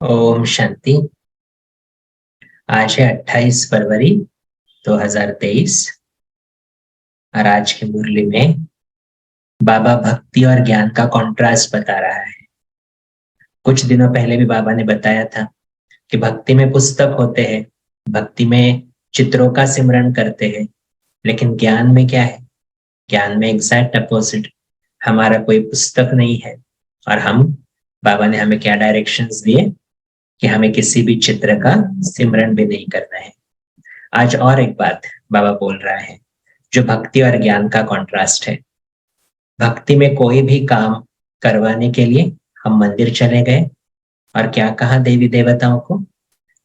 ओम शांति। आज है 28 फरवरी 2023 और आज की मुरली में बाबा भक्ति और ज्ञान का कॉन्ट्रास्ट बता रहा है। कुछ दिनों पहले भी बाबा ने बताया था कि भक्ति में पुस्तक होते हैं, भक्ति में चित्रों का सिमरन करते हैं, लेकिन ज्ञान में क्या है? ज्ञान में एग्जैक्ट अपोजिट, हमारा कोई पुस्तक नहीं है और बाबा ने हमें क्या डायरेक्शंस दिए कि हमें किसी भी चित्र का सिमरन भी नहीं करना है। आज और एक बात बाबा बोल रहा है जो भक्ति और ज्ञान का कॉन्ट्रास्ट है। भक्ति में कोई भी काम करवाने के लिए हम मंदिर चले गए और क्या कहा देवी देवताओं को,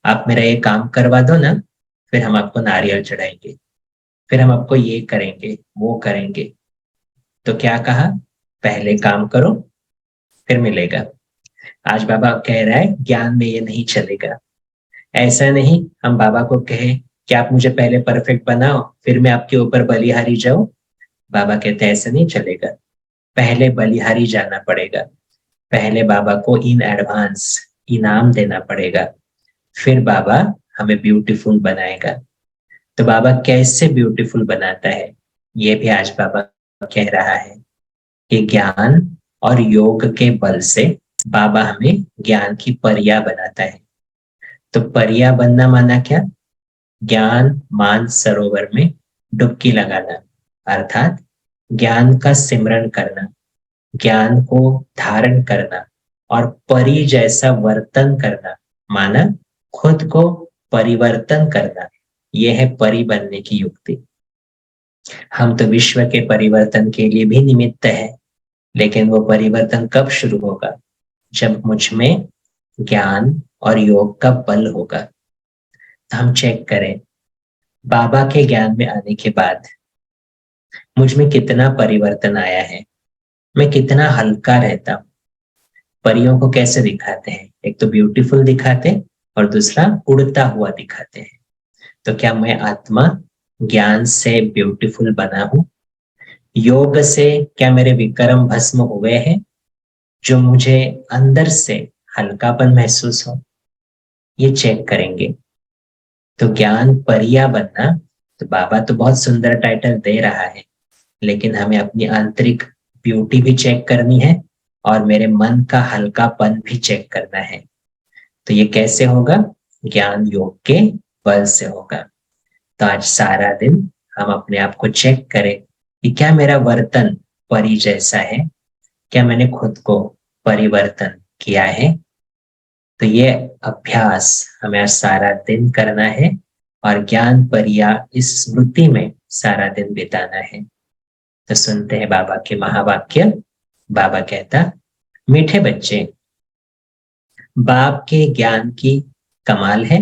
आप मेरा ये काम करवा दो ना, फिर हम आपको नारियल चढ़ाएंगे, फिर हम आपको ये करेंगे वो करेंगे। तो क्या कहा, पहले काम करो फिर मिलेगा। आज बाबा कह रहा है ज्ञान में ये नहीं चलेगा। ऐसा नहीं हम बाबा को कहे कि आप मुझे पहले परफेक्ट बनाओ फिर मैं आपके ऊपर बलिहारी जाऊं। बाबा कहते हैं ऐसा नहीं चलेगा, पहले बलिहारी जाना पड़ेगा, पहले बाबा को इन एडवांस इनाम देना पड़ेगा, फिर बाबा हमें ब्यूटीफुल बनाएगा। तो बाबा कैसे ब्यूटीफुल बनाता है ये भी आज बाबा कह रहा है कि ज्ञान और योग के बल से बाबा हमें ज्ञान की परिया बनाता है। तो परिया बनना माना क्या? ज्ञान मान सरोवर में डुबकी लगाना, अर्थात ज्ञान का सिमरन करना, ज्ञान को धारण करना और परि जैसा वर्तन करना, माना खुद को परिवर्तन करना। यह है परि बनने की युक्ति। हम तो विश्व के परिवर्तन के लिए भी निमित्त है, लेकिन वो परिवर्तन कब शुरू होगा? जब मुझ में ज्ञान और योग का बल होगा। तो हम चेक करें बाबा के ज्ञान में आने के बाद मुझ में कितना परिवर्तन आया है, मैं कितना हल्का रहता हूँ। परियों को कैसे दिखाते हैं? एक तो ब्यूटीफुल दिखाते और दूसरा उड़ता हुआ दिखाते हैं। तो क्या मैं आत्मा ज्ञान से ब्यूटीफुल बना हूं? योग से क्या मेरे विक्रम भस्म हुए हैं जो मुझे अंदर से हल्कापन महसूस हो? ये चेक करेंगे। तो ज्ञान परिया बनना, तो बाबा तो बहुत सुंदर टाइटल दे रहा है, लेकिन हमें अपनी आंतरिक ब्यूटी भी चेक करनी है और मेरे मन का हल्कापन भी चेक करना है। तो ये कैसे होगा? ज्ञान योग के बल से होगा। तो आज सारा दिन हम अपने आप को चेक करें कि क्या मेरा वर्तन परि जैसा है, क्या मैंने खुद को परिवर्तन किया है। तो ये अभ्यास हमें आज सारा दिन करना है और ज्ञान परिया इस स्मृति में सारा दिन बिताना है। तो सुनते हैं बाबा के महावाक्य। बाबा कहता, मीठे बच्चे, बाप के ज्ञान की कमाल है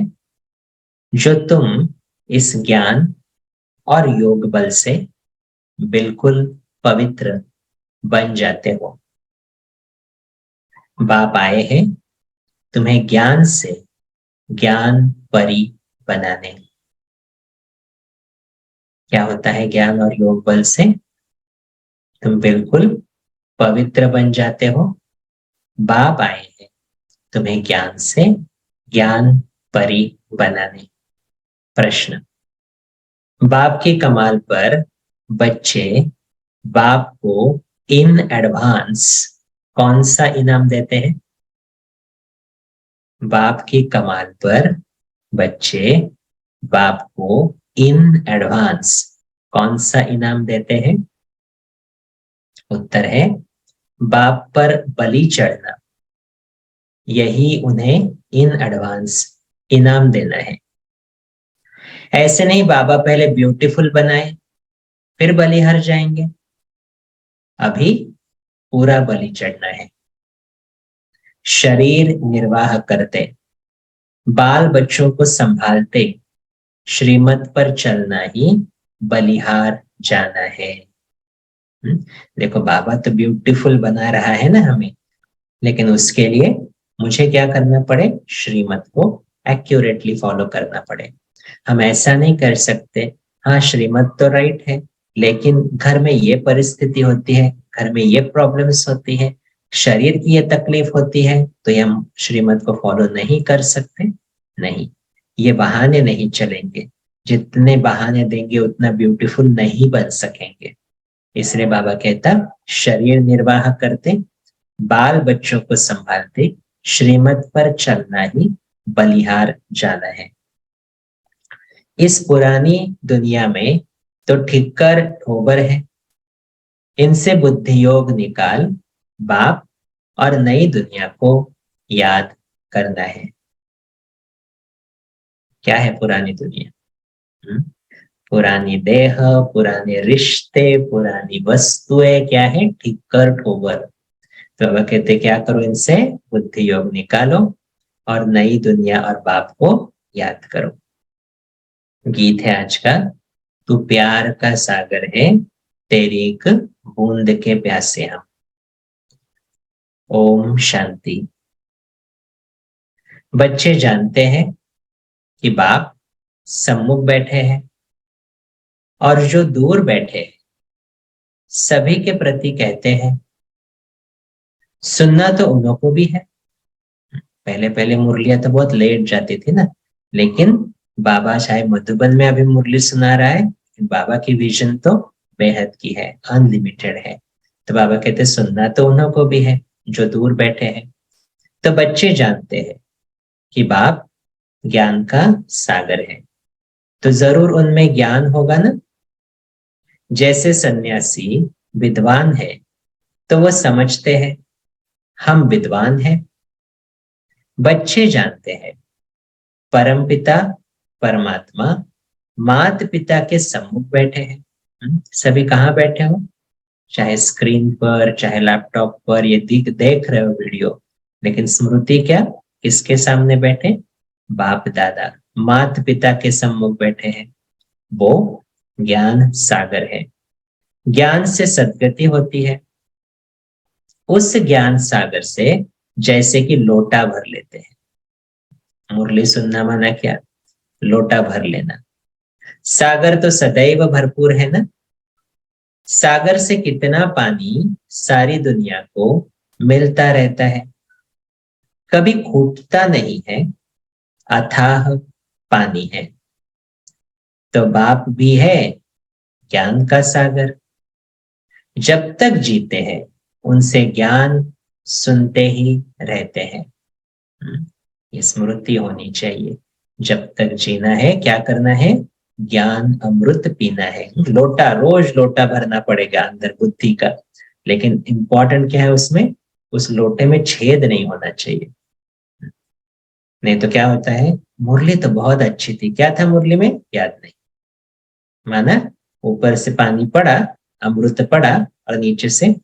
जो तुम इस ज्ञान और योग बल से बिल्कुल पवित्र बन जाते हो। बाप आए हैं तुम्हें ज्ञान से ज्ञान परी बनाने। क्या होता है ज्ञान और योग बल से? तुम बिल्कुल पवित्र बन जाते हो। बाप आए हैं तुम्हें ज्ञान से ज्ञान परी बनाने। प्रश्न, बाप के कमाल पर बच्चे बाप को इन एडवांस कौन सा इनाम देते हैं? बाप के कमाल पर बच्चे बाप को इन एडवांस कौन सा इनाम देते हैं? उत्तर है बाप पर बलि चढ़ना। यही उन्हें इन एडवांस इनाम देना है। ऐसे नहीं बाबा पहले ब्यूटीफुल बनाए फिर बलिहार जाएंगे, अभी पूरा बलि चढ़ना है। शरीर निर्वाह करते, बाल बच्चों को संभालते, श्रीमत पर चलना ही बलिहार जाना है। देखो बाबा तो ब्यूटीफुल बना रहा है ना हमें, लेकिन उसके लिए मुझे क्या करना पड़े? श्रीमत को एक्यूरेटली फॉलो करना पड़े। हम ऐसा नहीं कर सकते, हाँ श्रीमत तो राइट है लेकिन घर में ये परिस्थिति होती है, घर में ये प्रॉब्लम्स होती है, शरीर की ये तकलीफ होती है तो ये हम श्रीमत को फॉलो नहीं कर सकते, नहीं, ये बहाने नहीं चलेंगे, जितने बहाने देंगे उतना ब्यूटीफुल नहीं बन सकेंगे। इसलिए बाबा कहता शरीर निर्वाह करते, बाल बच्चों को संभालते, श्रीमत पर चलना ही बलिहार जाना है। इस पुरानी दुनिया में तो ठिक्कर ठोबर है, इनसे बुद्धि योग निकाल बाप, और नई दुनिया को याद करना है। क्या है पुरानी दुनिया? पुरानी देह, पुराने रिश्ते, पुरानी वस्तुएं, क्या है? ठिक्कर ठोबर। तो वह कहते क्या करो, इनसे बुद्धि योग निकालो और नई दुनिया और बाप को याद करो। गीत है आज का, तू प्यार का सागर है, तेरी एक बूंद के प्यासे हम। ओम शांति। बच्चे जानते हैं कि बाप सम्मुख बैठे हैं और जो दूर बैठे हैं सभी के प्रति कहते हैं। सुनना तो उन को भी है। पहले पहले मुरलियां तो बहुत लेट जाती थी ना, लेकिन बाबा शायद मधुबन में अभी मुरली सुना रहा है। बाबा की विजन तो बेहद की है, अनलिमिटेड है। तो बाबा कहते सुनना तो उन्हों को भी है जो दूर बैठे हैं। तो बच्चे जानते हैं कि बाप ज्ञान का सागर है, तो जरूर उनमें ज्ञान होगा ना। जैसे सन्यासी विद्वान है तो वो समझते हैं हम विद्वान हैं। बच्चे जानते हैं परमपिता परमात्मा माता पिता के सम्मुख बैठे हैं। सभी कहाँ बैठे हो, चाहे स्क्रीन पर चाहे लैपटॉप पर ये देख रहे हो वीडियो, लेकिन स्मृति क्या, किसके सामने बैठे? बाप दादा माता पिता के सम्मुख बैठे हैं। वो ज्ञान सागर है। ज्ञान से सद्गति होती है। उस ज्ञान सागर से जैसे कि लोटा भर लेते हैं। मुरली सुनना माना क्या? लोटा भर लेना। सागर तो सदैव भरपूर है ना। सागर से कितना पानी सारी दुनिया को मिलता रहता है, कभी खूटता नहीं है, अथाह पानी है। तो बाप भी है ज्ञान का सागर। जब तक जीते हैं उनसे ज्ञान सुनते ही रहते हैं। ये स्मृति होनी चाहिए। जब तक जीना है क्या करना है? ज्ञान अमृत पीना है। लोटा रोज लोटा भरना पड़ेगा अंदर बुद्धि का, लेकिन इंपॉर्टेंट क्या है उसमें? उस लोटे में छेद नहीं होना चाहिए। नहीं तो क्या होता है, मुरली तो बहुत अच्छी थी, क्या था मुरली में याद नहीं, माना ऊपर से पानी पड़ा, अमृत पड़ा और नीचे से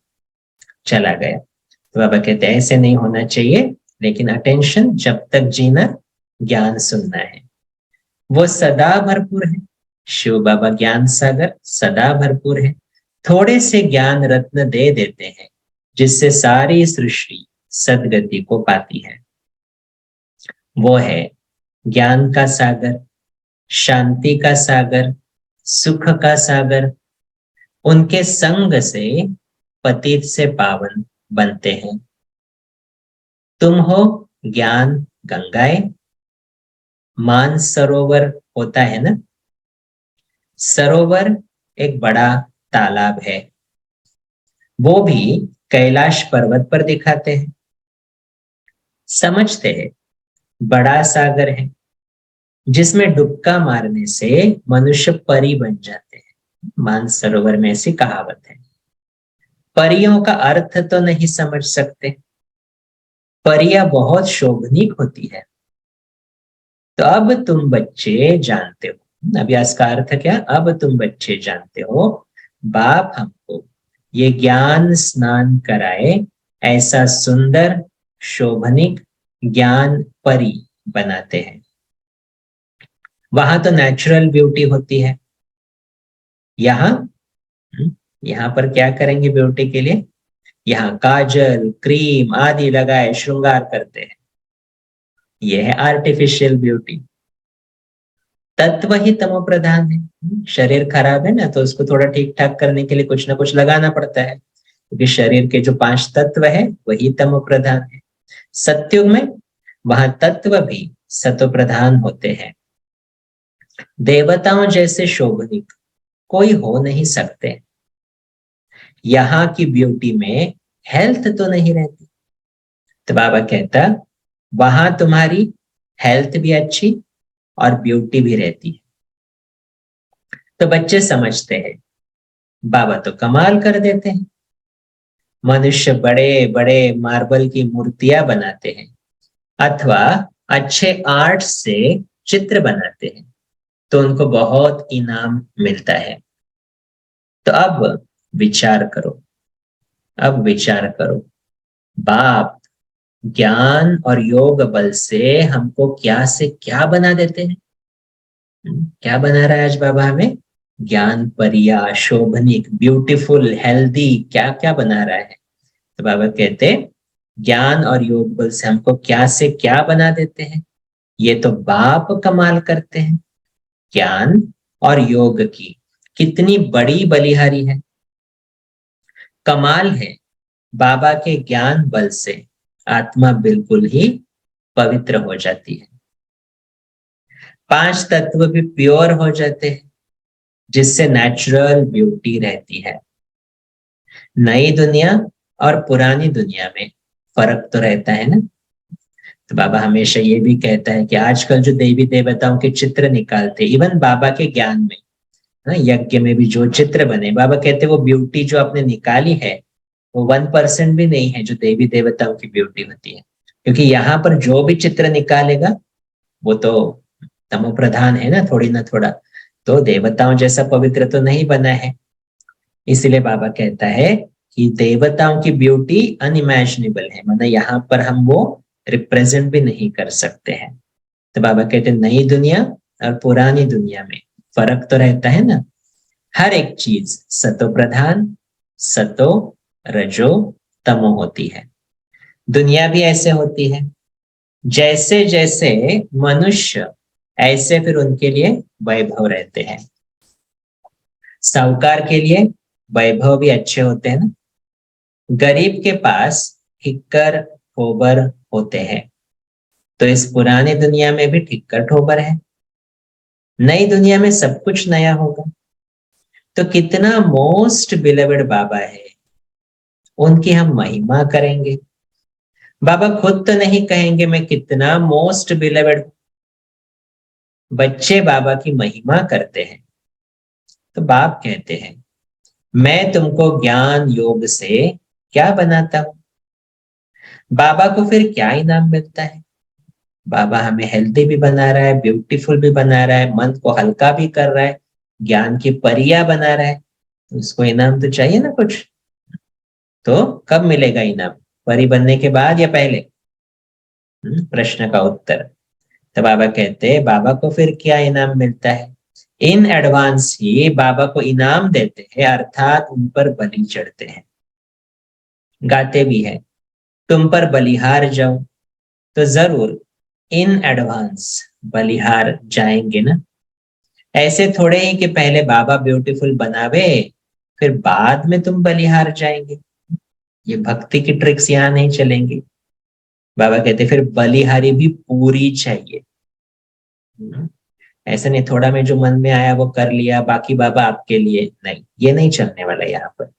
चला गया। तो बाबा कहते हैं ऐसे नहीं होना चाहिए, लेकिन अटेंशन, जब तक जीना ज्ञान सुनना है। वो सदा भरपूर है। शिव बाबा ज्ञान सागर सदा भरपूर है। थोड़े से ज्ञान रत्न दे देते हैं जिससे सारी सृष्टि सदगति को पाती है। वो है ज्ञान का सागर, शांति का सागर, सुख का सागर। उनके संग से पतित से पावन बनते हैं। तुम हो ज्ञान गंगाएं, मान सरोवर होता है ना। सरोवर एक बड़ा तालाब है, वो भी कैलाश पर्वत पर दिखाते हैं। समझते हैं बड़ा सागर है जिसमें डुबका मारने से मनुष्य परी बन जाते हैं। मान सरोवर में ऐसी कहावत है। परियों का अर्थ तो नहीं समझ सकते, परियां बहुत शोभनीक होती है। तो अब तुम बच्चे जानते हो, अभ्यास का अर्थ क्या? अब तुम बच्चे जानते हो बाप हमको ये ज्ञान स्नान कराए, ऐसा सुंदर शोभनिक ज्ञान परी बनाते हैं। वहां तो नेचुरल ब्यूटी होती है, यहाँ यहाँ पर क्या करेंगे ब्यूटी के लिए? यहाँ काजल क्रीम आदि लगाए श्रृंगार करते हैं। यह है आर्टिफिशियल ब्यूटी। तत्व ही तमो प्रधान है। शरीर खराब है ना, तो उसको थोड़ा ठीक ठाक करने के लिए कुछ ना कुछ लगाना पड़ता है। क्योंकि शरीर के जो 5 तत्व है वही तमो प्रधान है। सत्युग में वहां तत्व भी सतो प्रधान होते हैं। देवताओं जैसे शोभनिक कोई हो नहीं सकते। यहाँ की ब्यूटी में हेल्थ तो नहीं रहती। तो बाबा कहता वहां तुम्हारी हेल्थ भी अच्छी और ब्यूटी भी रहती है। तो बच्चे समझते हैं बाबा तो कमाल कर देते हैं। मनुष्य बड़े बड़े मार्बल की मूर्तियां बनाते हैं अथवा अच्छे आर्ट से चित्र बनाते हैं तो उनको बहुत इनाम मिलता है। तो अब विचार करो, अब विचार करो, बाप ज्ञान और योग बल से हमको क्या से क्या बना देते हैं। क्या बना रहा है आज बाबा हमें? ज्ञान परिया, शोभनिक, ब्यूटीफुल, हेल्दी, क्या क्या बना रहा है। तो बाबा कहते ज्ञान और योग बल से हमको क्या से क्या बना देते हैं। ये तो बाप कमाल करते हैं। ज्ञान और योग की कितनी बड़ी बलिहारी है। कमाल है, बाबा के ज्ञान बल से आत्मा बिल्कुल ही पवित्र हो जाती है। 5 तत्व भी प्योर हो जाते हैं जिससे नेचुरल ब्यूटी रहती है। नई दुनिया और पुरानी दुनिया में फर्क तो रहता है ना। तो बाबा हमेशा ये भी कहता है कि आजकल जो देवी देवताओं के चित्र निकालते, इवन बाबा के ज्ञान में ना, यज्ञ में भी जो चित्र बने, बाबा कहते वो ब्यूटी जो आपने निकाली है वो 1% भी नहीं है जो देवी देवताओं की ब्यूटी होती है। क्योंकि यहाँ पर जो भी चित्र निकालेगा वो तो तमो प्रधान है ना, थोड़ी ना थोड़ा, तो देवताओं जैसा पवित्र तो नहीं बना है। इसलिए बाबा कहता है कि देवताओं की ब्यूटी अनइमेजिनेबल है, मतलब यहाँ पर हम वो रिप्रेजेंट भी नहीं कर सकते हैं। तो बाबा कहते हैं नई दुनिया और पुरानी दुनिया में फर्क तो रहता है ना। हर एक चीज सतो प्रधान, सतो, रजो, तमो होती है। दुनिया भी ऐसे होती है। जैसे जैसे मनुष्य ऐसे फिर उनके लिए वैभव रहते हैं। साहूकार के लिए वैभव भी अच्छे होते हैं ना। गरीब के पास ठिक्कर ठोबर होते हैं। तो इस पुरानी दुनिया में भी ठिक्कर ठोबर है, नई दुनिया में सब कुछ नया होगा। तो कितना मोस्ट बिलेवेड बाबा है, उनकी हम महिमा करेंगे। बाबा खुद तो नहीं कहेंगे मैं कितना मोस्ट बिलेवेड, बच्चे बाबा की महिमा करते हैं। तो बाप कहते हैं मैं तुमको ज्ञान योग से क्या बनाता हूं। बाबा को फिर क्या इनाम मिलता है? बाबा हमें हेल्दी भी बना रहा है, ब्यूटीफुल भी बना रहा है, मन को हल्का भी कर रहा है, ज्ञान की परिया बना रहा है, तो उसको इनाम तो चाहिए ना कुछ। तो कब मिलेगा इनाम, परी बनने के बाद या पहले? प्रश्न का उत्तर। तो बाबा कहते हैं बाबा को फिर क्या इनाम मिलता है? इन एडवांस ही बाबा को इनाम देते हैं, अर्थात उन पर बलि चढ़ते हैं। गाते भी है तुम पर बलिहार जाऊं, तो जरूर इन एडवांस बलिहार जाएंगे ना। ऐसे थोड़े ही कि पहले बाबा ब्यूटीफुल बनावे फिर बाद में तुम बलिहार जाएंगे। ये भक्ति की ट्रिक्स यहाँ नहीं चलेंगी। बाबा कहते फिर बलिहारी भी पूरी चाहिए। ऐसा नहीं थोड़ा में जो मन में आया वो कर लिया, बाकी बाबा आपके लिए, नहीं, ये नहीं चलने वाला यहाँ पर।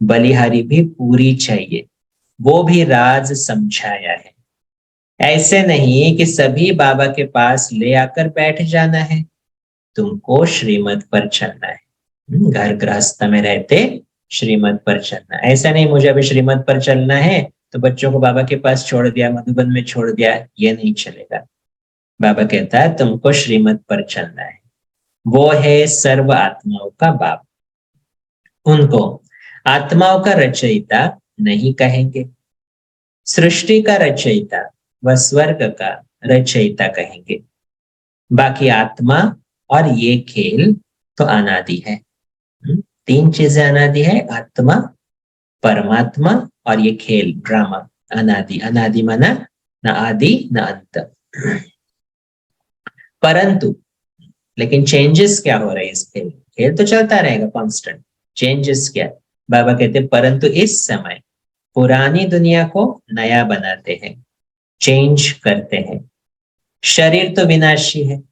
बलिहारी भी पूरी चाहिए, वो भी राज समझाया है। ऐसे नहीं कि सभी बाबा के पास ले आकर बैठ जाना है, तुमको श्रीमत पर चलना है। घर गृहस्थ में रहते श्रीमत पर चलना, ऐसा नहीं मुझे अभी श्रीमत पर चलना है तो बच्चों को बाबा के पास छोड़ दिया, मधुबन में छोड़ दिया, ये नहीं चलेगा। बाबा कहता है तुमको श्रीमत पर चलना है। वो है सर्व आत्माओं का बाप। उनको आत्माओं का रचयिता नहीं कहेंगे, सृष्टि का रचयिता व स्वर्ग का रचयिता कहेंगे। बाकी आत्मा और ये खेल तो अनादि है। 3 चीजें अनादि है, आत्मा, परमात्मा और ये खेल ड्रामा अनादि। अनादि माना न आदि न अंत। परंतु लेकिन चेंजेस क्या हो रहे हैं इस खेल? खेल तो चलता रहेगा कांस्टेंट, चेंजेस क्या? बाबा कहते परंतु इस समय पुरानी दुनिया को नया बनाते हैं, चेंज करते हैं। शरीर तो विनाशी है।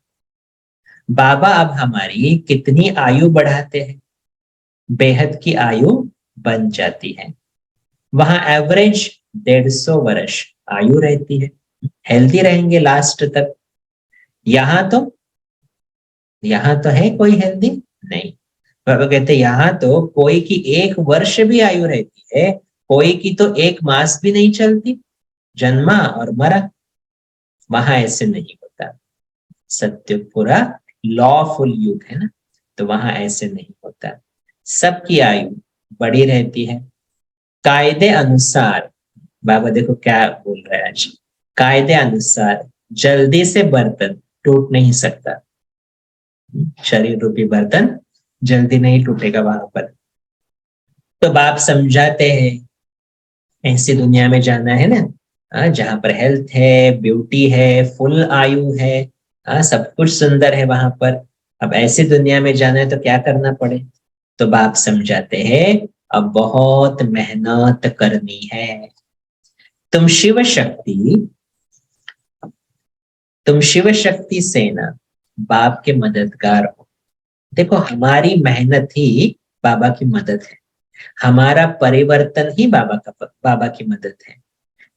बाबा अब हमारी कितनी आयु बढ़ाते हैं, बेहद की आयु बन जाती है। वहां एवरेज 150 वर्ष आयु रहती है, हेल्दी रहेंगे लास्ट तक। यहाँ तो है कोई हेल्दी नहीं। बाबा कहते यहाँ तो कोई की 1 वर्ष भी आयु रहती है, कोई की तो 1 मास भी नहीं चलती, जन्मा और मरा। वहां ऐसे नहीं होता। सत्य पूरा लॉफुल युग है ना, तो वहां ऐसे नहीं होता। सबकी आयु बड़ी रहती है। कायदे अनुसार, बाबा देखो क्या बोल रहे हैं आज, कायदे अनुसार जल्दी से बर्तन टूट नहीं सकता। शरीर रूपी बर्तन जल्दी नहीं टूटेगा वहां पर। तो बाप समझाते हैं ऐसी दुनिया में जाना है ना, जहां पर हेल्थ है, ब्यूटी है, फुल आयु है, सब कुछ सुंदर है वहां पर। अब ऐसी दुनिया में जाना है तो क्या करना पड़े? तो बाप समझाते हैं अब बहुत मेहनत करनी है। तुम शिव शक्ति तुम शिव शक्ति सेना बाप के मददगार हो। देखो हमारी मेहनत ही बाबा की मदद है, हमारा परिवर्तन ही बाबा की मदद है।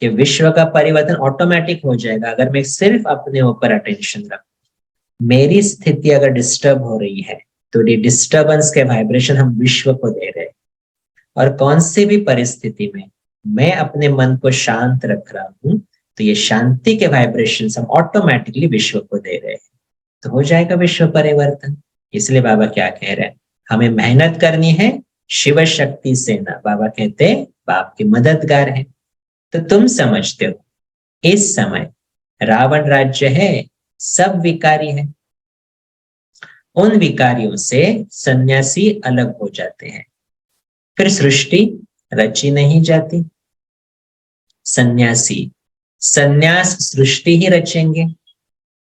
कि विश्व का परिवर्तन ऑटोमेटिक हो जाएगा अगर मैं सिर्फ अपने ऊपर अटेंशन रखूं। मेरी स्थिति अगर डिस्टर्ब हो रही है तो ये डिस्टर्बेंस के वाइब्रेशन हम विश्व को दे रहे हैं। और कौन सी भी परिस्थिति में मैं अपने मन को शांत रख रहा हूं तो ये शांति के वाइब्रेशन हम ऑटोमेटिकली विश्व को दे रहे हैं, तो हो जाएगा विश्व परिवर्तन। इसलिए बाबा क्या कह रहे हैं, हमें मेहनत करनी है। शिव शक्ति सेना, बाबा कहते बाप के मददगार है। तो तुम समझते हो इस समय रावण राज्य है, सब विकारी है। उन विकारियों से सन्यासी अलग हो जाते हैं, फिर सृष्टि रची नहीं जाती। सन्यासी सन्यास सृष्टि ही रचेंगे,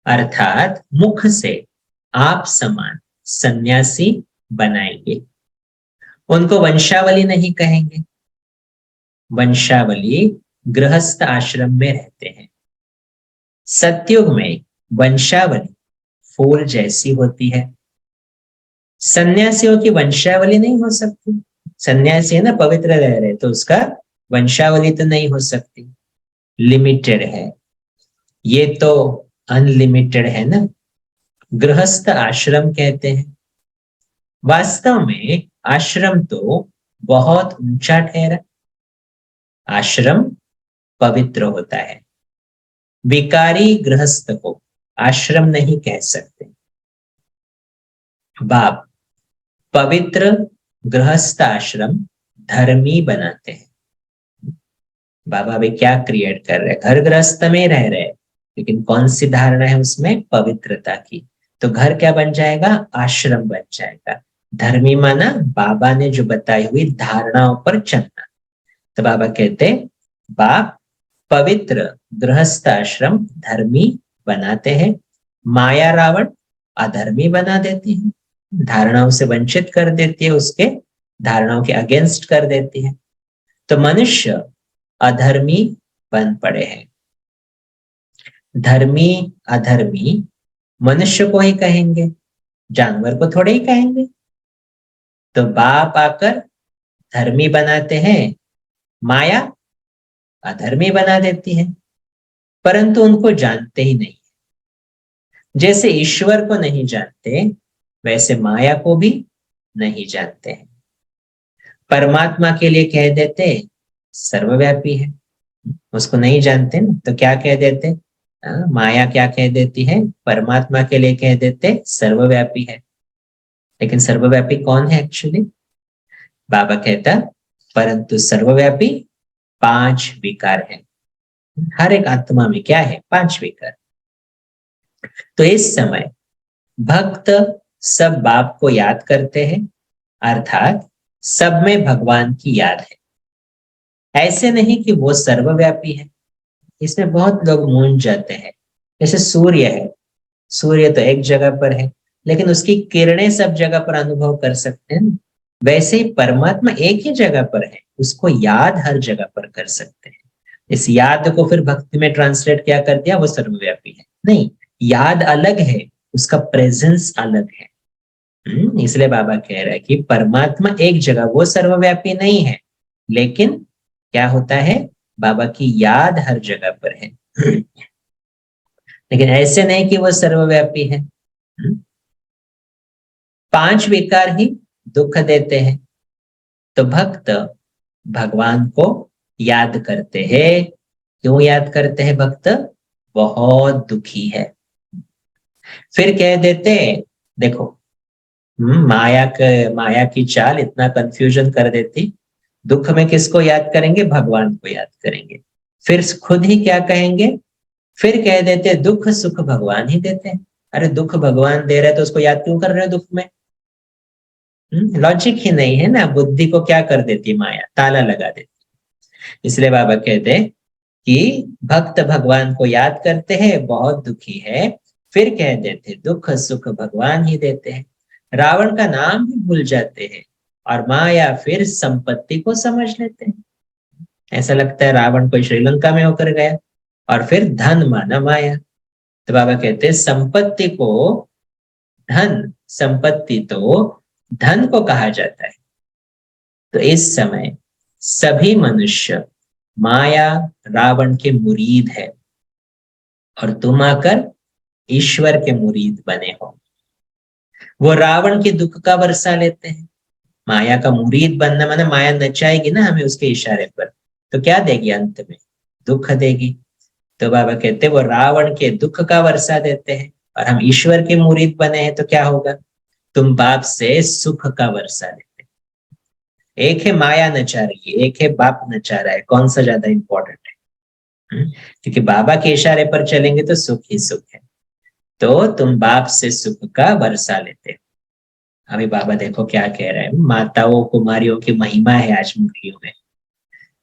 अर्थात मुख से आप समान सन्यासी बनाएंगे। उनको वंशावली नहीं कहेंगे। वंशावली गृहस्थ आश्रम में रहते हैं। सतयुग में वंशावली फूल जैसी होती है। सन्यासियों की वंशावली नहीं हो सकती। सन्यासी है ना, पवित्र रह रहे, तो उसका वंशावली तो नहीं हो सकती, लिमिटेड है। ये तो अनलिमिटेड है ना। गृहस्थ आश्रम कहते हैं। वास्तव में आश्रम तो बहुत ऊंचा ठहरा। आश्रम पवित्र होता है। विकारी गृहस्थ को आश्रम नहीं कह सकते। बाप पवित्र गृहस्थ आश्रम धर्मी बनाते हैं। बाबा भी क्या क्रिएट कर रहे हैं, घर गृहस्थ में रह रहे हैं, लेकिन कौन सी धारणा है उसमें, पवित्रता की। तो घर क्या बन जाएगा, आश्रम बन जाएगा। धर्मी माना बाबा ने जो बताई हुई धारणाओं पर चलना। तो बाबा कहते बाप पवित्र गृहस्थ आश्रम धर्मी बनाते हैं, माया रावण अधर्मी बना देती है, धारणाओं से वंचित कर देती है, उसके धारणाओं के अगेंस्ट कर देती है। तो मनुष्य अधर्मी बन पड़े हैं। धर्मी अधर्मी मनुष्य को ही कहेंगे, जानवर को थोड़े ही कहेंगे। तो बाप आकर धर्मी बनाते हैं, माया अधर्मी बना देती है, परंतु उनको जानते ही नहीं। जैसे ईश्वर को नहीं जानते वैसे माया को भी नहीं जानते हैं। परमात्मा के लिए कह देते सर्वव्यापी है, उसको नहीं जानते ना, तो क्या कह देते, माया क्या कह देती है, परमात्मा के लिए कह देते सर्वव्यापी है। लेकिन सर्वव्यापी कौन है एक्चुअली? बाबा कहता परंतु सर्वव्यापी 5 विकार है। हर एक आत्मा में क्या है, 5 विकार। तो इस समय भक्त सब बाप को याद करते हैं, अर्थात सब में भगवान की याद है। ऐसे नहीं कि वो सर्वव्यापी है, इसमें बहुत लोग मूंझ जाते हैं। जैसे सूर्य है, सूर्य तो एक जगह पर है लेकिन उसकी किरणें सब जगह पर अनुभव कर सकते हैं। वैसे ही परमात्मा एक ही जगह पर है, उसको याद हर जगह पर कर सकते हैं। इस याद को फिर भक्ति में ट्रांसलेट क्या कर दिया, वो सर्वव्यापी है? नहीं, याद अलग है, उसका प्रेजेंस अलग है। इसलिए बाबा कह रहे हैं कि परमात्मा एक जगह, वो सर्वव्यापी नहीं है, लेकिन क्या होता है, बाबा की याद हर जगह पर है। लेकिन ऐसे नहीं कि वो सर्वव्यापी है। 5 विकार ही दुख देते हैं, तो भक्त भगवान को याद करते हैं। क्यों याद करते हैं भक्त? बहुत दुखी है। फिर कह देते, देखो, माया की चाल इतना कंफ्यूजन कर देती। दुख में किसको याद करेंगे? भगवान को याद करेंगे। फिर खुद ही क्या कहेंगे? फिर कह देते दुख सुख भगवान ही देते हैं। अरे दुख भगवान दे रहे तो उसको याद क्यों कर रहे हो दुख में? लॉजिक ही नहीं है ना। बुद्धि को क्या कर देती माया? ताला लगा देती। इसलिए बाबा कहते हैं कि भक्त भगवान को याद करते हैं, बहुत दुखी है, फिर कह देते दुख सुख भगवान ही देते हैं। रावण का नाम भी भूल जाते हैं और माया फिर संपत्ति को समझ लेते हैं। ऐसा लगता है रावण कोई श्रीलंका में होकर गया और फिर धन माना माया। तो बाबा कहते हैं संपत्ति को धन, संपत्ति तो धन को कहा जाता है। तो इस समय सभी मनुष्य माया रावण के मुरीद है और तुम आकर ईश्वर के मुरीद बने हो। वो रावण के दुख का वर्षा लेते हैं। माया का मुरीद बनना माने माया नचाएगी ना हमें उसके इशारे पर, तो क्या देगी? अंत में दुख देगी। तो बाबा कहते हैं वो रावण के दुख का वर्षा देते हैं और हम ईश्वर के मुरीद बने हैं, तो क्या होगा? तुम बाप से सुख का वर्षा लेते हैं। एक है माया नचा रही है, एक है बाप नचा रहा है, कौन सा ज्यादा इंपॉर्टेंट है? क्योंकि बाबा के इशारे पर चलेंगे तो सुख ही सुख है। तो तुम बाप से सुख का वर्षा लेते हो। अभी बाबा देखो क्या कह रहे हैं, माताओं कुमारियों की महिमा है आज मुरलियों में।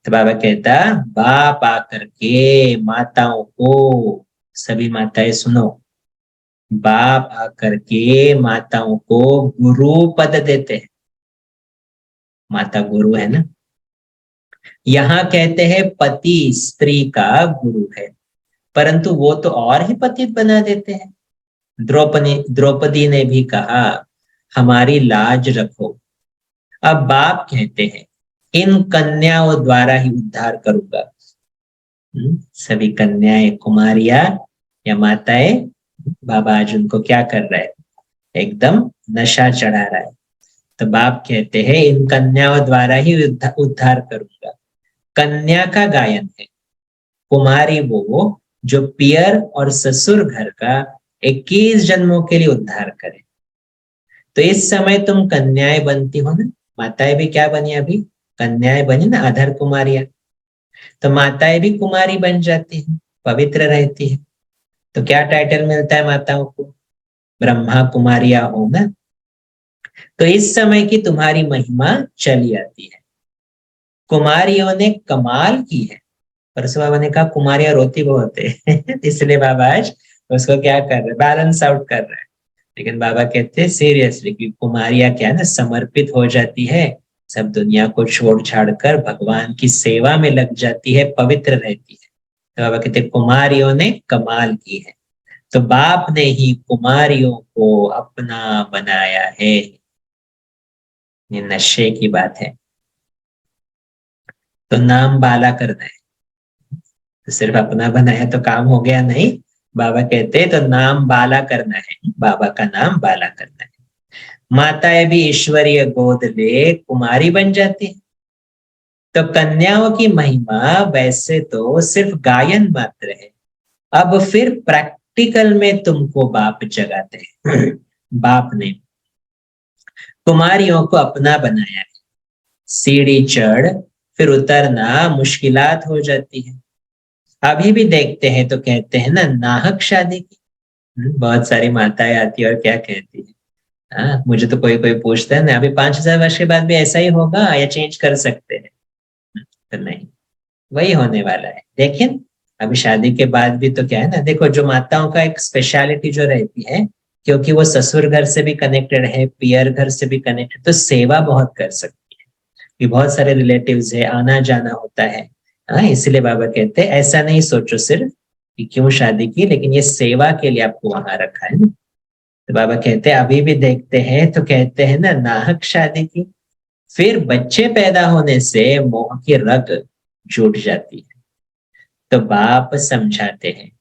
तो बाबा कहता बाप आकर के माताओं को, सभी माताएं सुनो, बाप आकर के माताओं को गुरु पद देते हैं। माता गुरु है ना। यहाँ कहते हैं पति स्त्री का गुरु है, परंतु वो तो और ही पतित बना देते हैं। द्रौपदी ने भी कहा हमारी लाज रखो। अब बाप कहते हैं इन कन्याओं द्वारा ही उद्धार करूंगा। सभी कन्याएं कुमारियां या माताएं, बाबा आज उनको क्या कर रहा है? एकदम नशा चढ़ा रहा है। तो बाप कहते हैं इन कन्याओं द्वारा ही उद्धार करूंगा। कन्या का गायन है, कुमारी वो जो पियर और ससुर घर का 21 जन्मों के लिए उद्धार करे। तो इस समय तुम कन्याएं बनती हो ना, माताएं भी क्या बनी? अभी कन्याएं बनी ना, अधर कुमारियां। तो माताएं भी कुमारी बन जाती है, पवित्र रहती है। तो क्या टाइटल मिलता है माताओं को? ब्रह्मा कुमारियां हो ना। तो इस समय की तुम्हारी महिमा चली आती है। कुमारियों ने कमाल की है। परसों बाबा ने कहा कुमारियां रोती बहुत है इसलिए बाबा आज उसको क्या कर रहे, बैलेंस आउट कर रहे हैं। लेकिन बाबा कहते हैं सीरियसली कि कुमारियां क्या है ना, समर्पित हो जाती है, सब दुनिया को छोड़ छाड़ कर भगवान की सेवा में लग जाती है, पवित्र रहती है। तो बाबा कहते हैं कुमारियों ने कमाल की है। तो बाप ने ही कुमारियों को अपना बनाया है। ये नशे की बात है। तो नाम बाला करना है, तो सिर्फ अपना बनाया तो काम हो गया नहीं। बाबा कहते तो नाम बाला करना है, बाबा का नाम बाला करना है। माताएं भी ईश्वरीय गोद ले कुमारी बन जाती है। तो कन्याओं की महिमा वैसे तो सिर्फ गायन मात्र है, अब फिर प्रैक्टिकल में तुमको बाप जगाते हैं। बाप ने कुमारियों को अपना बनाया है। सीढ़ी चढ़ फिर उतरना मुश्किलात हो जाती है। अभी भी देखते हैं तो कहते हैं ना नाहक शादी की। बहुत सारी माताएं आती है और क्या कहती है, हाँ मुझे तो कोई कोई पूछता है ना अभी 5000 वर्ष के बाद भी ऐसा ही होगा या चेंज कर सकते हैं? तो नहीं, वही होने वाला है। लेकिन अभी शादी के बाद भी तो क्या है ना, देखो जो माताओं का एक स्पेशलिटी जो रहती है, क्योंकि वो ससुर घर से भी कनेक्टेड है, पियर घर से भी कनेक्टेड, तो सेवा बहुत कर सकती है। कि बहुत सारे रिलेटिव्स है, आना जाना होता है। हाँ, इसलिए बाबा कहते हैं ऐसा नहीं सोचो सिर्फ कि क्यों शादी की, लेकिन ये सेवा के लिए आपको वहां रखा है ना। तो बाबा कहते हैं अभी भी देखते हैं तो कहते हैं ना, नाहक शादी की, फिर बच्चे पैदा होने से मोह की रग जुट जाती है। तो बाप समझाते हैं,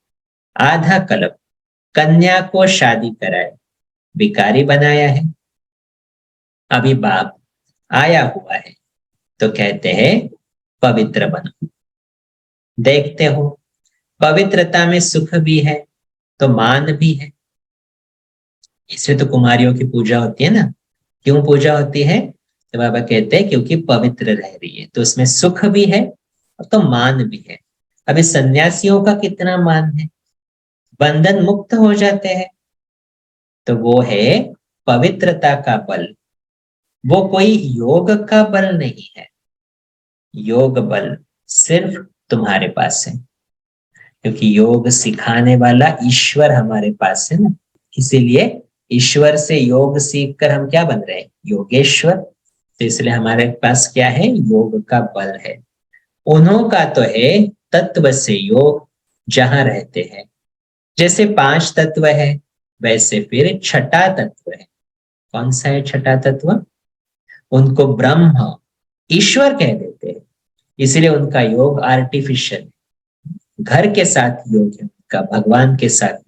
आधा कल्प कन्या को शादी कराए भिखारी बनाया है, अभी बाप आया हुआ है तो कहते हैं पवित्र बनो। देखते हो पवित्रता में सुख भी है तो मान भी है। इसलिए तो कुमारियों की पूजा होती है ना। क्यों पूजा होती है? तो बाबा कहते हैं क्योंकि पवित्र रह रही है, तो उसमें सुख भी है और तो मान भी है। अभी सन्यासियों का कितना मान है, बंधन मुक्त हो जाते हैं। तो वो है पवित्रता का बल, वो कोई योग का बल नहीं है। योग बल सिर्फ तुम्हारे पास है, क्योंकि योग सिखाने वाला ईश्वर हमारे पास है ना। इसीलिए ईश्वर से योग सीखकर हम क्या बन रहे हैं? योगेश्वर। तो इसलिए हमारे पास क्या है? योग का बल है। उन्हों का तो है तत्व से योग, जहां रहते हैं। जैसे 5 तत्व है, वैसे फिर छठा तत्व है। कौन सा है छठा तत्व? उनको ब्रह्म ईश्वर कह देते हैं। इसलिए उनका योग आर्टिफिशियल, घर के साथ योग है उनका, भगवान के साथ।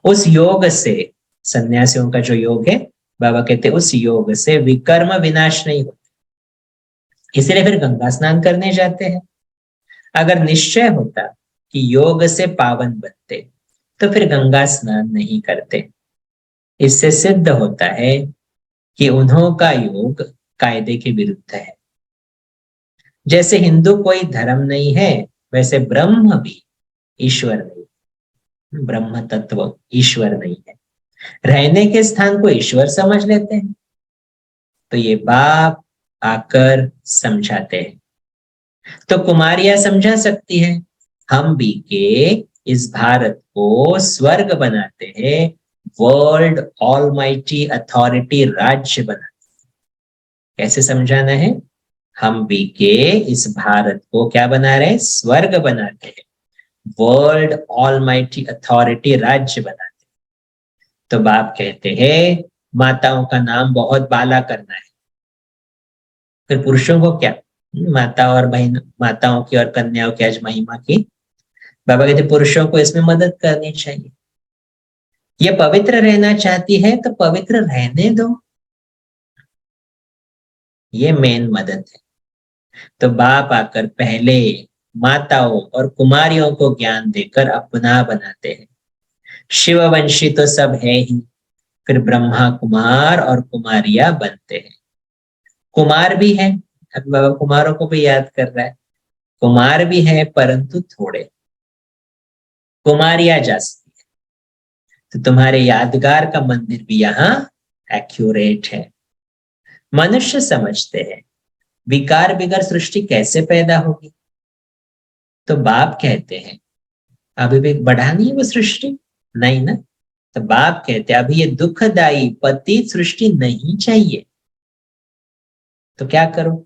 उस योग से, सन्यासियों का जो योग है, बाबा कहते उस योग से विकर्म विनाश नहीं होते। इसलिए फिर गंगा स्नान करने जाते हैं। अगर निश्चय होता कि योग से पावन बनते तो फिर गंगा स्नान नहीं करते। इससे सिद्ध होता है कि उन्हों का योग कायदे के विरुद्ध है। जैसे हिंदू कोई धर्म नहीं है, वैसे ब्रह्म भी ईश्वर नहीं, ब्रह्म तत्व ईश्वर नहीं है। रहने के स्थान को ईश्वर समझ लेते हैं। तो ये बाप आकर समझाते हैं। तो कुमारियां समझा सकती है, हम भी के इस भारत को स्वर्ग बनाते हैं, वर्ल्ड ऑलमाइटी अथॉरिटी राज्य बनाते हैं। कैसे समझाना है? हम भी के इस भारत को क्या बना रहे हैं? स्वर्ग बनाते हैं, वर्ल्ड ऑलमाइटी अथॉरिटी राज्य बनाते हैं। तो बाप कहते हैं माताओं का नाम बहुत बाला करना है। फिर पुरुषों को क्या? माता और बहन, माताओं की और कन्याओं की आज महिमा की। बाबा कहते पुरुषों को इसमें मदद करनी चाहिए। ये पवित्र रहना चाहती है तो पवित्र रहने दो, ये मेन मदद है। तो बाप आकर पहले माताओं और कुमारियों को ज्ञान देकर अपना बनाते हैं। शिववंशी तो सब है ही, फिर ब्रह्मा कुमार और कुमारियां बनते हैं। कुमार भी है, अब बाबा कुमारों को भी याद कर रहा है। कुमार भी है परंतु थोड़े, कुमारियां जास्ती है। तो तुम्हारे यादगार का मंदिर भी यहाँ एक्यूरेट है। मनुष्य समझते हैं विकार बिगर सृष्टि कैसे पैदा होगी। तो बाप कहते हैं अभी भी बढ़ानी है वो सृष्टि, नहीं ना। तो बाप कहते हैं अभी ये दुखदाई पतित सृष्टि नहीं चाहिए, तो क्या करो?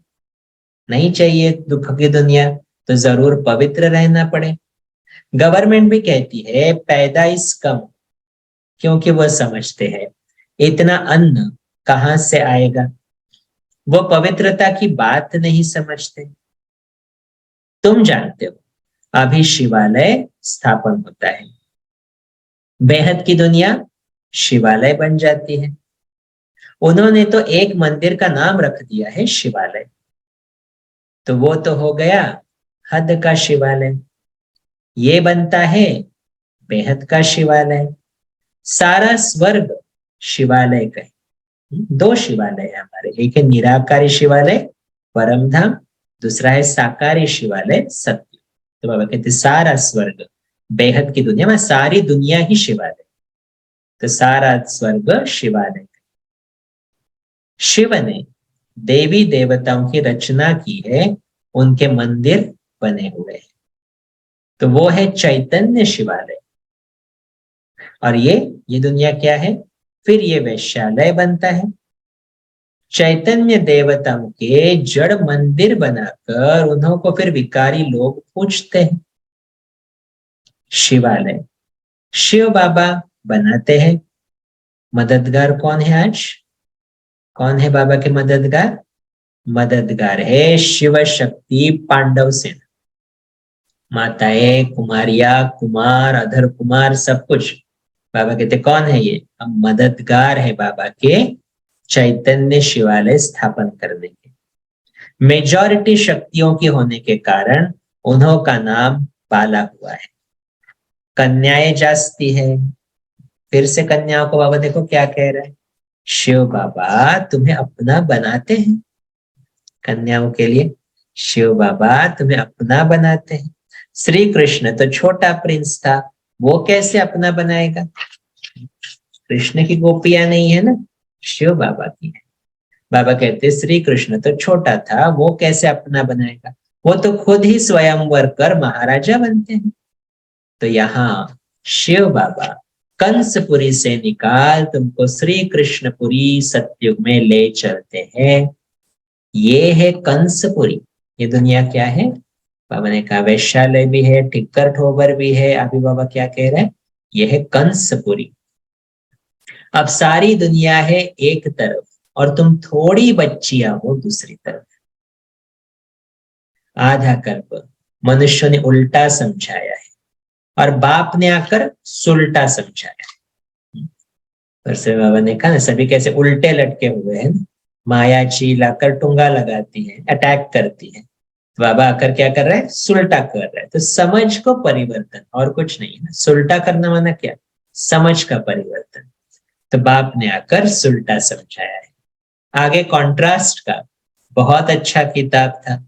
नहीं चाहिए दुख की दुनिया, तो जरूर पवित्र रहना पड़े। गवर्नमेंट भी कहती है पैदाइश कम, क्योंकि वह समझते हैं इतना अन्न कहाँ से आएगा। वो पवित्रता की बात नहीं समझते। तुम जानते हो अभी शिवालय स्थापन होता है, बेहद की दुनिया शिवालय बन जाती है। उन्होंने तो एक मंदिर का नाम रख दिया है शिवालय, तो वो तो हो गया हद का शिवालय। ये बनता है बेहद का शिवालय। सारा स्वर्ग शिवालय का है। 2 शिवालय है हमारे, एक है निराकारी शिवालय परम धाम, दूसरा है साकारी शिवालय सत्य। तो बाबा कहते सारा स्वर्ग बेहद की दुनिया में, सारी दुनिया ही शिवालय, तो सारा स्वर्ग शिवालय। शिव ने देवी देवताओं की रचना की है, उनके मंदिर बने हुए हैं, तो वो है चैतन्य शिवालय। और ये दुनिया क्या है? फिर ये वैश्यालय बनता है। चैतन्य देवताओं के जड़ मंदिर बनाकर उन्हों को फिर विकारी लोग पूजते हैं। शिवालय शिव बाबा बनाते हैं। मददगार कौन है आज? कौन है बाबा के मददगार? मददगार है शिव शक्ति पांडव सेना। माताएं, कुमारिया, कुमार, अधर कुमार, सब कुछ बाबा कहते कौन है ये? हम मददगार है बाबा के चैतन्य शिवालय स्थापन करने के। मेजॉरिटी शक्तियों की होने के कारण उन्हों का नाम बाला हुआ है। कन्याएं जास्ती है। फिर से कन्याओं को बाबा देखो क्या कह रहे हैं, शिव बाबा तुम्हें अपना बनाते हैं। कन्याओं के लिए शिव बाबा तुम्हें अपना बनाते हैं। श्री कृष्ण तो छोटा प्रिंस था, वो कैसे अपना बनाएगा? कृष्ण की गोपियां नहीं है ना, शिव बाबा की है। बाबा कहते श्री कृष्ण तो छोटा था, वो कैसे अपना बनाएगा? वो तो खुद ही स्वयंवर कर महाराजा बनते हैं। तो यहाँ शिव बाबा कंसपुरी से निकाल तुमको श्री कृष्णपुरी सतयुग में ले चलते हैं। ये है कंसपुरी। ये दुनिया क्या है? बाबा ने कहा वैश्यालय भी है, टिक्कर ठोबर भी है। अभी बाबा क्या कह रहे हैं? यह है कंसपुरी। अब सारी दुनिया है एक तरफ और तुम थोड़ी बच्चियां हो दूसरी तरफ। आधा कल्प मनुष्य ने उल्टा समझाया है और बाप ने आकर सुलटा समझाया। पर से बाबा ने कहा ना सभी कैसे उल्टे लटके हुए हैं ना, माया चील आकर टुंगा लगाती है, अटैक करती है। तो बाबा आकर क्या कर रहा है? सुलटा कर रहा है। तो समझ को परिवर्तन और कुछ नहीं है ना। सुलटा करना माना क्या? समझ का परिवर्तन। तो बाप ने आकर सुलटा समझाया है। आगे कॉन्ट्रास्ट का बहुत अच्छा किताब था।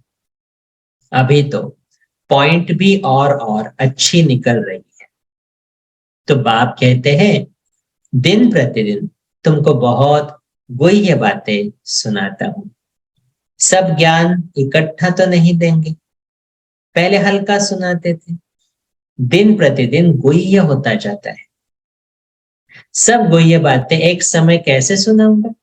अभी तो पॉइंट भी और अच्छी निकल रही है। तो बाप कहते हैं दिन प्रतिदिन तुमको बहुत गुह्य बातें सुनाता हूं। सब ज्ञान इकट्ठा तो नहीं देंगे, पहले हल्का सुनाते थे, दिन प्रतिदिन गुह्य होता जाता है। सब गुह्य बातें एक समय कैसे सुनाऊंगा?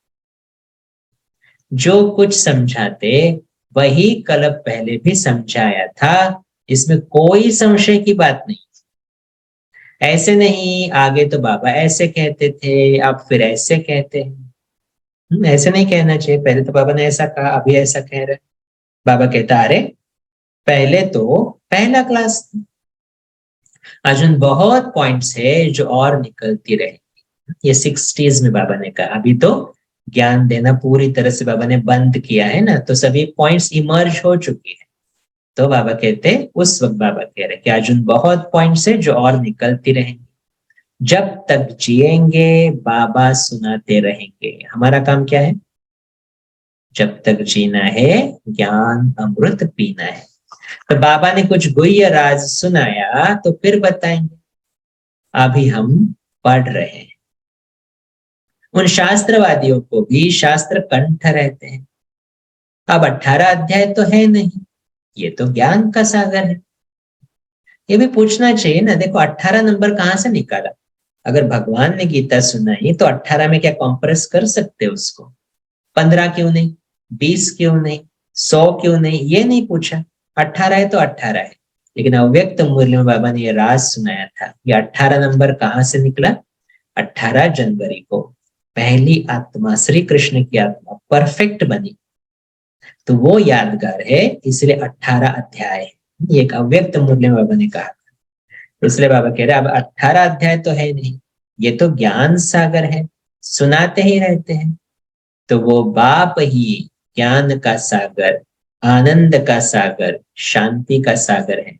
जो कुछ समझाते वही कल पहले भी समझाया था, इसमें कोई संशय की बात नहीं। ऐसे नहीं आगे तो बाबा ऐसे कहते थे, अब फिर ऐसे कहते हैं। ऐसे नहीं कहना चाहिए, पहले तो बाबा ने ऐसा कहा, अभी ऐसा कह रहे। बाबा कहता अरे पहले तो पहला क्लास था, अर्जुन बहुत पॉइंट्स है जो और निकलती रहेंगी। ये 60s में बाबा ने कहा, अभी तो ज्ञान देना पूरी तरह से बाबा ने बंद किया है ना, तो सभी पॉइंट्स इमर्ज हो चुकी है। तो बाबा कहते उस वक्त बाबा कह रहे कि अर्जुन बहुत पॉइंट्स है जो और निकलती रहेंगी। जब तक जिएंगे बाबा सुनाते रहेंगे। हमारा काम क्या है? जब तक जीना है ज्ञान अमृत पीना है। तो बाबा ने कुछ गुह्य राज सुनाया तो फिर बताएंगे। अभी हम पढ़ रहे हैं। उन शास्त्रवादियों को भी शास्त्र कंठ रहते हैं। अब 18 अध्याय तो है नहीं, ये तो ज्ञान का सागर है। ये भी पूछना चाहिए ना, देखो 18 नंबर कहां से निकाला? अगर भगवान ने गीता सुनाई तो 18 में क्या कॉम्प्रेस कर सकते उसको? 15 क्यों नहीं, 20 क्यों नहीं, 100 क्यों नहीं? ये नहीं पूछा। 18 है तो 18 है। लेकिन अव्यक्त मूल्य में बाबा ने ये राज सुनाया था। ये 18 नंबर कहां से निकला? 18 जनवरी को पहली आत्मा श्री कृष्ण की आत्मा परफेक्ट बनी, तो वो यादगार है, इसलिए 18 अध्याय है। ये एक अव्यक्त मूल्य में बाबा ने कहा, इसलिए बाबा कह रहे अब 18 अध्याय तो है नहीं, ये तो ज्ञान सागर है, सुनाते ही रहते हैं। तो वो बाप ही ज्ञान का सागर, आनंद का सागर, शांति का सागर है।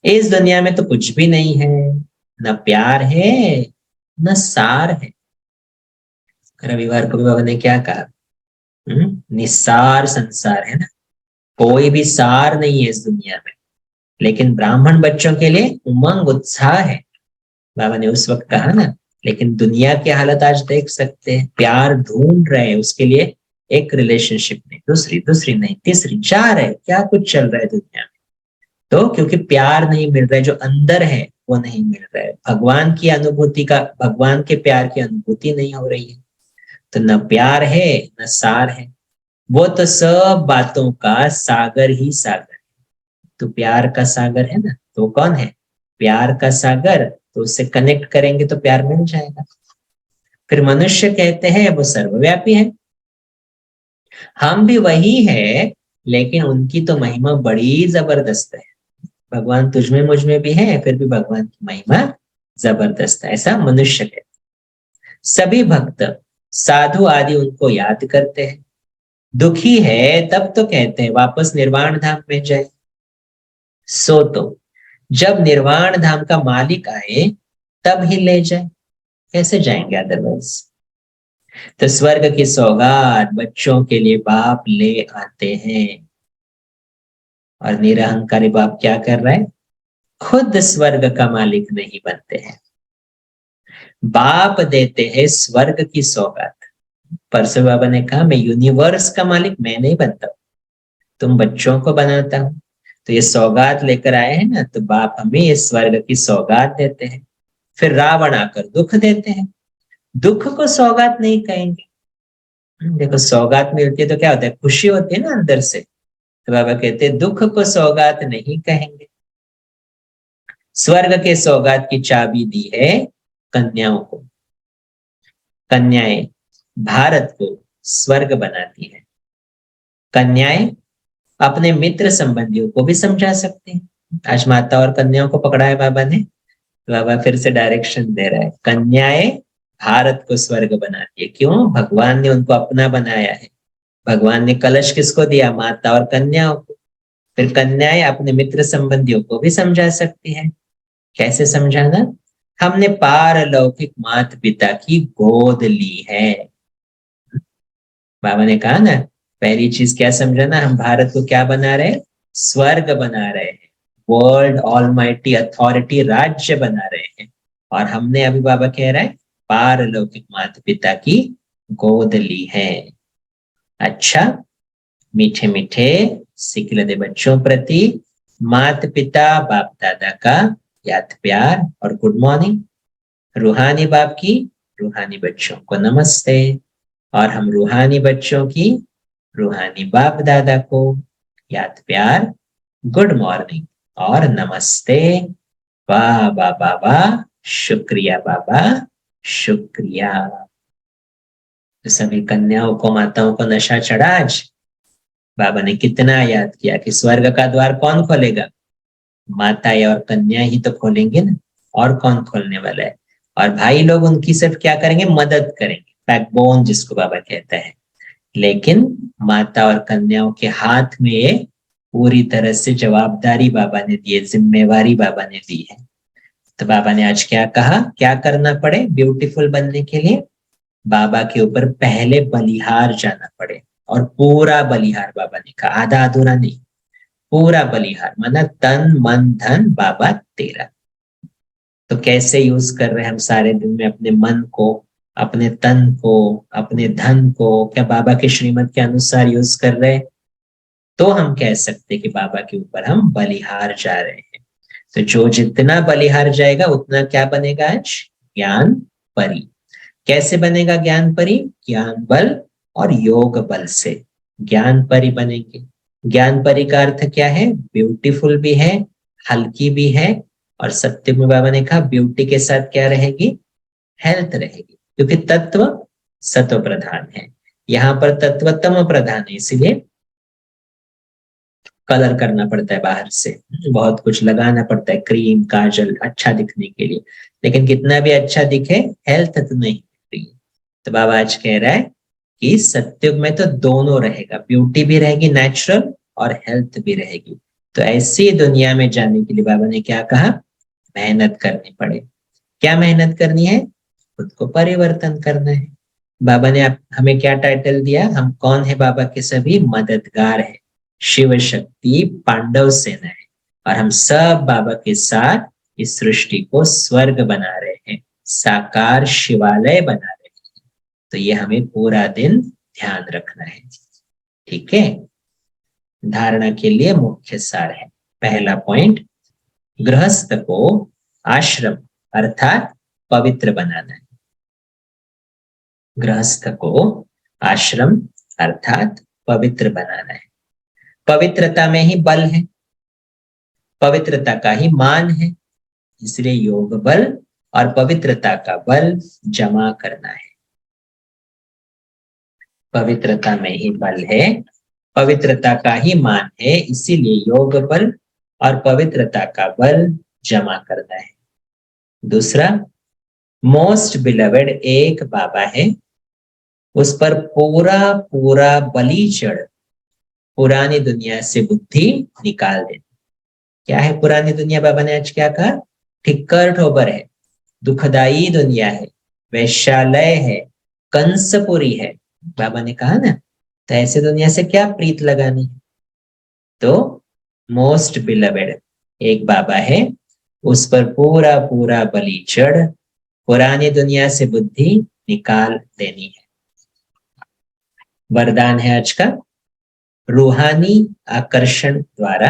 इस दुनिया में तो कुछ भी नहीं है, न प्यार है न सार है। रविवार को भी बाबा ने क्या कहा? निस्सार संसार है ना, कोई भी सार नहीं है इस दुनिया में। लेकिन ब्राह्मण बच्चों के लिए उमंग उत्साह है, बाबा ने उस वक्त कहा ना। लेकिन दुनिया की हालत आज देख सकते हैं, प्यार ढूंढ रहे हैं उसके लिए, एक रिलेशनशिप नहीं, दूसरी नहीं, तीसरी, 4 है, क्या कुछ चल रहा है दुनिया में। तो क्योंकि प्यार नहीं मिल रहा है, जो अंदर है वो नहीं मिल रहा है, भगवान की अनुभूति का, भगवान के प्यार की अनुभूति नहीं हो रही है, तो न प्यार है न सार है। वो तो सब बातों का सागर ही सागर है। तो प्यार का सागर है ना, तो कौन है? प्यार का सागर। तो उससे कनेक्ट करेंगे तो प्यार मिल जाएगा। फिर मनुष्य कहते हैं वो सर्वव्यापी है, हम भी वही है, लेकिन उनकी तो महिमा बड़ी जबरदस्त है। भगवान तुझ में मुझ में भी है, फिर भी भगवान की महिमा जबरदस्त है, ऐसा मनुष्य कहते। सभी भक्त साधु आदि उनको याद करते हैं, दुखी है तब तो कहते हैं वापस निर्वाण धाम में जाए। सो तो जब निर्वाण धाम का मालिक आए तब ही ले जाए, कैसे जाएंगे अदरवाइज। तो स्वर्ग की सौगात बच्चों के लिए बाप ले आते हैं, और निरहंकारी बाप क्या कर रहा है? खुद स्वर्ग का मालिक नहीं बनते हैं, बाप देते हैं स्वर्ग की सौगात। परसों बाबा ने कहा मैं यूनिवर्स का मालिक मैं नहीं बनता, तुम बच्चों को बनाता हूं। तो ये सौगात लेकर आए हैं ना, तो बाप हमें ये स्वर्ग की सौगात देते हैं। फिर रावण आकर दुख देते हैं, दुख को सौगात नहीं कहेंगे। देखो सौगात मिलती है तो क्या होता है, खुशी होती है ना अंदर से। तो बाबा कहते हैं दुख को सौगात नहीं कहेंगे। स्वर्ग के सौगात की चाबी दी है कन्याओं को। कन्याएं भारत को स्वर्ग बनाती है। कन्याएं अपने मित्र संबंधियों को भी समझा सकते हैं। आज माता और कन्याओं को पकड़ा है बाबा ने, बाबा फिर से डायरेक्शन दे रहा है। कन्याएं भारत को स्वर्ग बनाती है, क्यों? भगवान ने उनको अपना बनाया है। भगवान ने कलश किसको दिया? माता और कन्याओं को। फिर कन्याएं अपने मित्र संबंधियों को भी समझा सकती हैं। कैसे समझाना? हमने पारलौकिक माता पिता की गोद ली है। बाबा ने कहा ना, पहली चीज क्या समझाना, हम भारत को क्या बना रहे हैं? स्वर्ग बना रहे हैं, वर्ल्ड ऑलमाइटी अथॉरिटी राज्य बना रहे हैं। और हमने अभी बाबा कह रहा है पारलौकिक माता पिता की गोद ली है। अच्छा, मीठे मीठे सिकलदे बच्चों प्रति माता पिता बाप दादा का याद प्यार और गुड मॉर्निंग। रूहानी बाप की रूहानी बच्चों को नमस्ते, और हम रूहानी बच्चों की रूहानी बाप दादा को याद प्यार, गुड मॉर्निंग और नमस्ते। वाह वाह वाह वाह, शुक्रिया बाबा, शुक्रिया। तो सभी कन्याओं को माताओं को नशा चढ़ा आज। बाबा ने कितना याद किया कि स्वर्ग का द्वार कौन खोलेगा? माताएं और कन्या ही तो खोलेंगे ना, और कौन खोलने वाला है? और भाई लोग उनकी सिर्फ क्या करेंगे? मदद करेंगे, बैकबोन जिसको बाबा कहते हैं। लेकिन माता और कन्याओं के हाथ में पूरी तरह से जवाबदारी बाबा ने दी है, जिम्मेवारी बाबा ने दी है। तो बाबा ने आज क्या कहा, क्या करना पड़े ब्यूटीफुल बनने के लिए? बाबा के ऊपर पहले बलिहार जाना पड़े, और पूरा बलिहार बाबा ने कहा, आधा अधूरा नहीं, पूरा बलिहार, माना तन मन धन बाबा तेरा। तो कैसे यूज कर रहे हैं हम सारे दिन में अपने मन को, अपने तन को, अपने धन को? क्या बाबा के श्रीमत के अनुसार यूज कर रहे हैं? तो हम कह सकते कि बाबा के ऊपर हम बलिहार जा रहे हैं। तो जो जितना बलिहार जाएगा उतना क्या बनेगा आज? ज्ञान परी। कैसे बनेगा ज्ञान परी? ज्ञान बल और योग बल से ज्ञान परी बनेंगे। ज्ञान परी का अर्थ क्या है? ब्यूटीफुल भी है, हल्की भी है, और सत्य में बाबा ने कहा ब्यूटी के साथ क्या रहेगी? हेल्थ रहेगी, क्योंकि तत्व सत्व प्रधान है, यहाँ पर तत्व तम प्रधान है, इसीलिए कलर करना पड़ता है बाहर से, बहुत कुछ लगाना पड़ता है, क्रीम काजल अच्छा दिखने के लिए। लेकिन कितना भी अच्छा दिखे, हेल्थ तो नहीं दिख। तो बाबा आज कह रहा है कि सत्युग में तो दोनों रहेगा, ब्यूटी भी रहेगी नेचुरल और हेल्थ भी रहेगी। तो ऐसी दुनिया में जाने के लिए बाबा ने क्या कहा? मेहनत करनी पड़े। क्या मेहनत करनी है? खुद को परिवर्तन करना है। बाबा ने हमें क्या टाइटल दिया? हम कौन है? बाबा के सभी मददगार है, शिव शक्ति पांडव सेना है, और हम सब बाबा के साथ इस सृष्टि को स्वर्ग बना रहे हैं, साकार शिवालय बना रहे हैं। तो ये हमें पूरा दिन ध्यान रखना है। ठीक है, धारणा के लिए मुख्य सार है, पहला पॉइंट, गृहस्थ को आश्रम अर्थात पवित्र बनाना है। गृहस्थ को आश्रम अर्थात पवित्र बनाना है। पवित्रता में ही बल है, पवित्रता का ही मान है, इसलिए योग बल और पवित्रता का बल जमा करना है। पवित्रता में ही बल है, पवित्रता का ही मान है, इसीलिए योग बल और पवित्रता का बल जमा करना है। दूसरा, मोस्ट बिलवेड एक बाबा है, उस पर पूरा पूरा बलि चढ़ पुरानी दुनिया से बुद्धि निकाल देना। क्या है पुरानी दुनिया? बाबा ने आज क्या कहा? ठिक्कर ठोबर है, दुखदाई दुनिया है, वैश्यालय है, कंसपुरी है, बाबा ने कहा ना। तो ऐसे दुनिया से क्या प्रीत लगानी? तो मोस्ट बिलवेड एक बाबा है, उस पर पूरा पूरा बलि चढ़ पुरानी दुनिया से बुद्धि निकाल देनी है। वरदान है आज का, रूहानी आकर्षण द्वारा,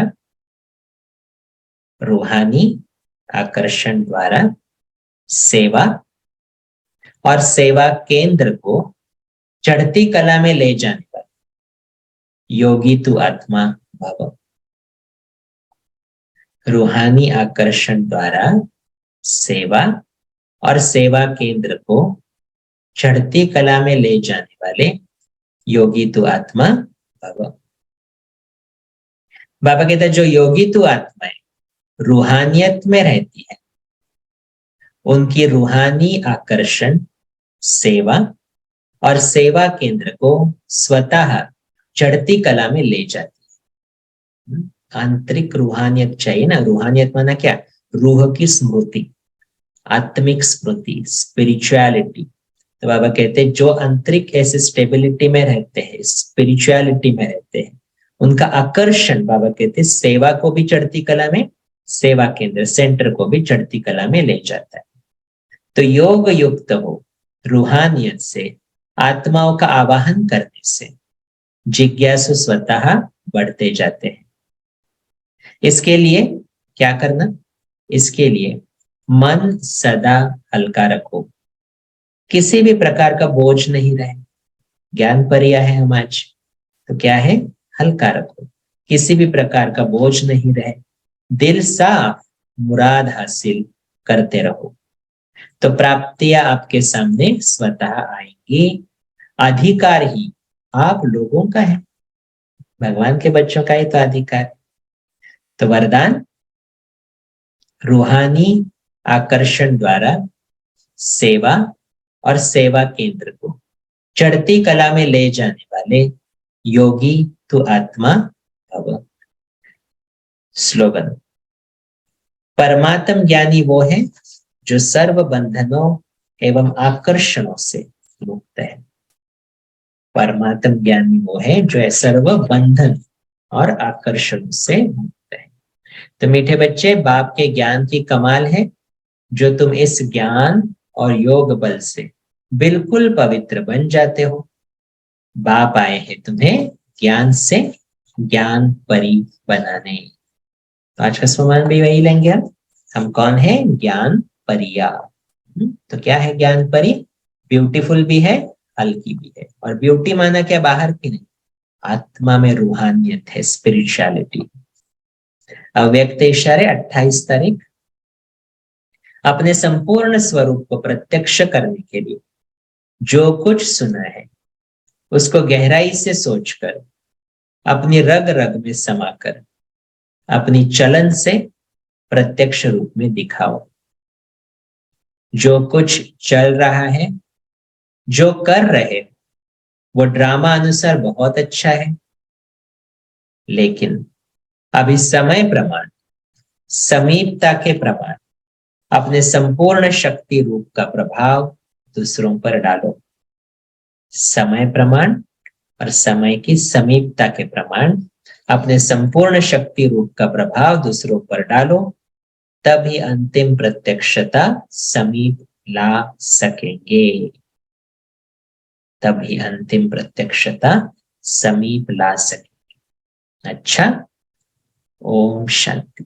रूहानी आकर्षण द्वारा सेवा और सेवा केंद्र को चढ़ती कला में ले जाने पर योगी तू आत्मा भव। रूहानी आकर्षण द्वारा सेवा और सेवा केंद्र को चढ़ती कला में ले जाने वाले योगी तू आत्मा भव। बाबा कहते हैं जो योगी तू आत्माएं रूहानियत में रहती है, उनकी रूहानी आकर्षण सेवा और सेवा केंद्र को स्वतः चढ़ती कला में ले जाती है। आंतरिक रूहानियत चाहिए ना। रूहानियत माना क्या? रूह की स्मृति, आत्मिक स्मृति, स्पिरिचुअलिटी। तो बाबा कहते हैं जो आंतरिक ऐसे स्टेबिलिटी में रहते हैं, स्पिरिचुअलिटी में रहते हैं, उनका आकर्षण बाबा कहते हैं सेवा को भी चढ़ती कला में, सेवा केंद्र सेंटर को भी चढ़ती कला में ले जाता है। तो योग युक्त हो रूहानियत से, आत्माओं का आवाहन करने से जिज्ञासु स्वतः बढ़ते जाते हैं। इसके लिए क्या करना? इसके लिए मन सदा हल्का रखो, किसी भी प्रकार का बोझ नहीं रहे। ज्ञान परिया है हम आज, तो क्या है? हल्का रखो, किसी भी प्रकार का बोझ नहीं रहे, दिल साफ, मुराद हासिल करते रहो, तो प्राप्तियां आपके सामने स्वतः आएंगी। अधिकार ही आप लोगों का है, भगवान के बच्चों का ही तो अधिकार। तो वरदान, रूहानी आकर्षण द्वारा सेवा और सेवा केंद्र को चढ़ती कला में ले जाने वाले योगी तू आत्मा भव। स्लोगन, परमात्म ज्ञानी वो है जो सर्व बंधनों एवं आकर्षणों से मुक्त है। परमात्म ज्ञानी वो है जो है सर्व बंधन और आकर्षण से मुक्त है। तो मीठे बच्चे, बाप के ज्ञान की कमाल है जो तुम इस ज्ञान और योग बल से बिल्कुल पवित्र बन जाते हो। बाप आए हैं तुम्हें ज्ञान से ज्ञान परी बनाने। तो आज का सम्मान भी वही लेंगे हम कौन है? ज्ञान परिया। तो क्या है ज्ञान परी? ब्यूटीफुल भी है, हल्की भी है। और ब्यूटी माना क्या? बाहर की नहीं, आत्मा में रूहानियत है, स्पिरिचुअलिटी। अव्यक्त इशारे 28 तारीख अपने संपूर्ण स्वरूप को प्रत्यक्ष करने के लिए जो कुछ सुना है उसको गहराई से सोचकर, अपनी रग रग में समाकर, अपनी चलन से प्रत्यक्ष रूप में दिखाओ। जो कुछ चल रहा है, जो कर रहे हो, वो ड्रामा अनुसार बहुत अच्छा है, लेकिन अभी समय प्रमाण, समीपता के प्रमाण अपने संपूर्ण शक्ति रूप का प्रभाव दूसरों पर डालो। समय प्रमाण और समय की समीपता के प्रमाण अपने संपूर्ण शक्ति रूप का प्रभाव दूसरों पर डालो, तभी अंतिम प्रत्यक्षता समीप ला सकेंगे। तभी अंतिम प्रत्यक्षता समीप ला सकेंगे। अच्छा, ओम शांति।